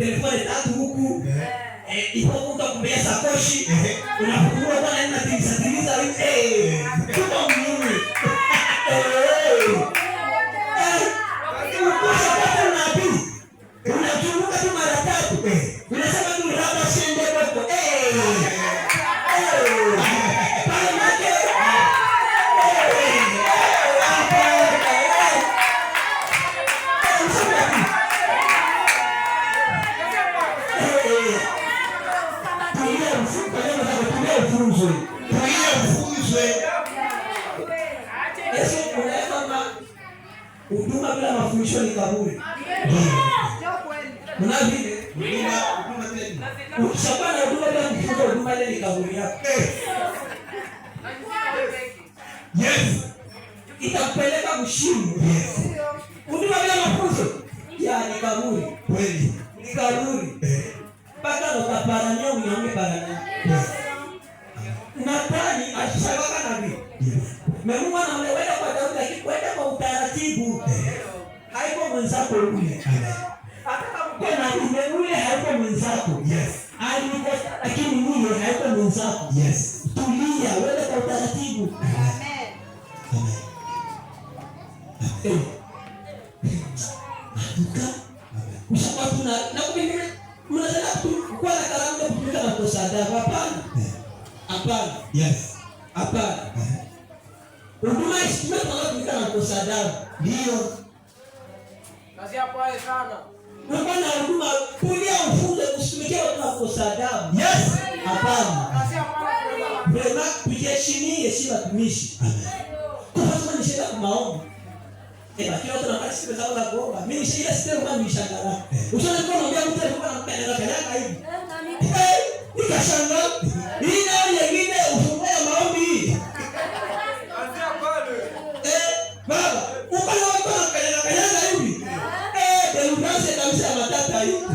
telefoni tatu huku. Ipo kumbea sakoshi. Unafungua bwana nina timiza kama mimi. Unachunguka tu mara tatu. Unasema tu labda siende kwako. Huduma bila mafundisho ni kaburi. Kuna vile huduma tena. Ukishakuwa na huduma bila mafundisho, huduma ile ni kaburi yako. Yes. Itakupeleka kushimo. Yes. Huduma bila mafundisho ni kaburi. Kweli. Ni kaburi. Mpaka utaparania unyonge parania. Yes. Natani ashaka nabii. Yes. Mungu anamleweka kwa Daudi lakini kwenda kwa utaratibu. Haiko mwenzako yule. Hata kama kuna yule haiko mwenzako. Yes. Alikosa lakini yule haiko mwenzako. Yes. Tulia, wewe kwa utaratibu. Amen. Amen. Mshaka tuna na kupindika mnataka kwa na kalamu ya kupindika na kusada. Hapana. Hapana. Yes. Hapana. Huduma ishime tunatumika na kusada. Ndio. Kazi hapo hai sana. Mbona huduma kulia ufunze kushimikia watu na kusada? Yes. Hapana. Kazi hapo hai. Bema kujiheshimie si watumishi. Amen. Kwa sababu ni shida kwa maombi. Kila watu wanapata siku zao za kuomba. Mimi shida sio kama mishangara. Usione kama unaambia mtu alikuwa anampenda kanyaga hivi. Nikashangaa. Hii nao nyingine ufungue maombi. Baba, ukana watu kanyaga hivi. Deludase kabisa matata hivi.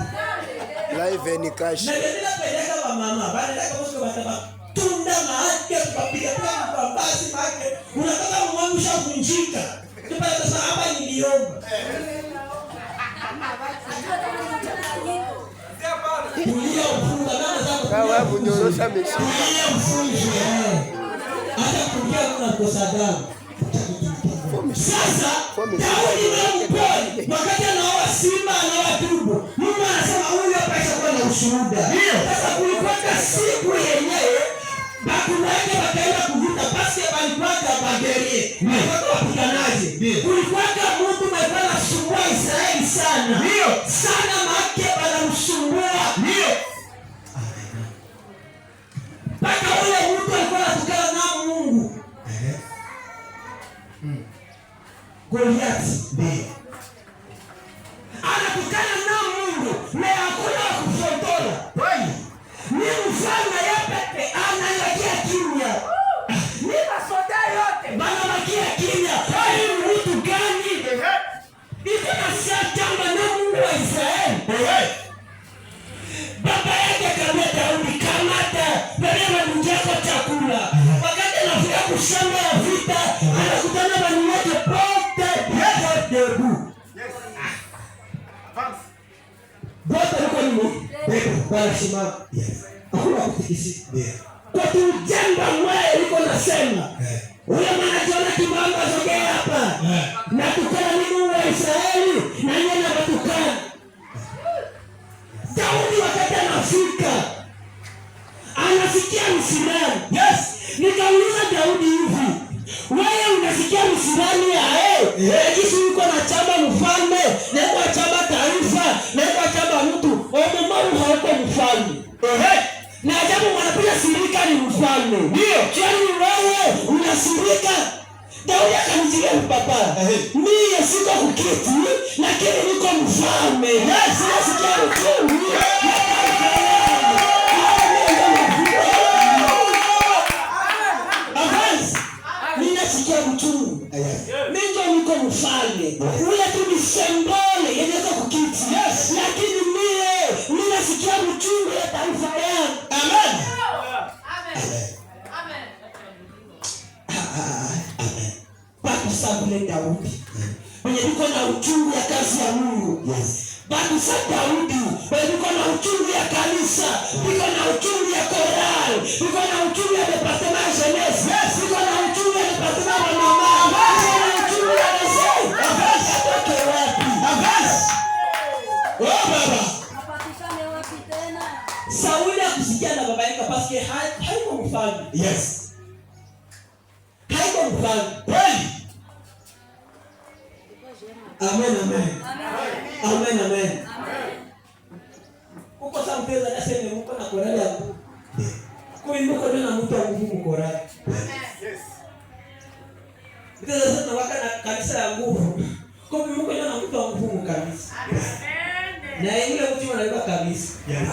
Live ni cash. Na ndio peleka kwa mama. Baada ya kama wataka tunda maake kupiga kama basi maake. Unataka mwangu shavunjika. Tupata sasa hapa niliomba. Kulia ufunga nana zangu. Kawa hapo nyorosha meshi. Kulia ufunga. Hata kulia kuna kosa damu. Sasa Daudi ni mpole. Wakati anaoa simba na wadubu. Mungu anasema huyu hapa atakuwa na ushuhuda. Sasa kulikuwa siku yenyewe bakunaje wakaenda kuvuta basi balipata bagerie. Watu wapiganaje. Kulikuwa mtu mmoja anasumbua Israeli sana. Ndio. Sana make banamsumbua. Ndio. Baka yule mtu alikuwa anatukana na Mungu. Goliath. Ndio. Anatukana na Mungu. Na hakuna kufotola. Kwani? Ni mfalme yeye anaelekea kimya. Ni masoda yote banabakia kimya. Hii mtu gani? Iko na shamba na Mungu wa Israeli. Baba yake akamwambia Daudi, kamata beba mjako chakula. Wakati anafika kushamba ya vita, anakutana na watu wote debu. Yes. Advance. Wote wako ni debu wala simama. Yes. Hakuna kutikisi. Yeah. Kwa tujemba mwae liko nasema. Ule mwanajiona kimamba zogea hapa. Na tukana ni Mungu wa Israeli na yeye anatukana. Daudi wakati anafika anasikia msimamo. Yes. Nikauliza Daudi hivi, wewe unasikia msimamo ya jinsi uko na chama mfalme, na kwa chama taifa, na kwa chama mtu, omemaru hauko mfalme. Na ajabu mwanapiga sirika ni mfalme. Ndio. Kwani wewe unasirika? Daudi akamjibu papa. Mimi siko kuketi, lakini niko mfalme. Yes, nasikia uchungu. Mimi nasikia uchungu. Mimi niko mfalme. Ule tu ni symbole yenye kuketi. Yes, lakini mimi nasikia uchungu ya taifa yangu. Amen. Amen. Amen. Kwa sababu Daudi mwenye yuko na uchungu ya kazi ya Mungu. Yes. Kanisa Daudi, biko na uchungu ya kanisa, biko na uchungu ya koral, biko na uchungu ya departement jeunesse, biko na uchungu ya departement wa mama, biko na uchungu ya mzee. Avance atoke wapi? Avance. Oh baba. Apatishane wapi tena? Sauli akusikia na baba yake parce que haiko mfalme. Yes. Haiko mfalme. Kweli. Amen, amen. Amen, amen. Uko sawa mpeza na sema mko na korali yangu. Kwa nini mko na mtu wa nguvu mkorali? Yes. Because sasa wakati na kanisa ya nguvu. Kwa nini mko na mtu wa nguvu mkanisa? Amen. Na yule mtu anaitwa kanisa. Yes.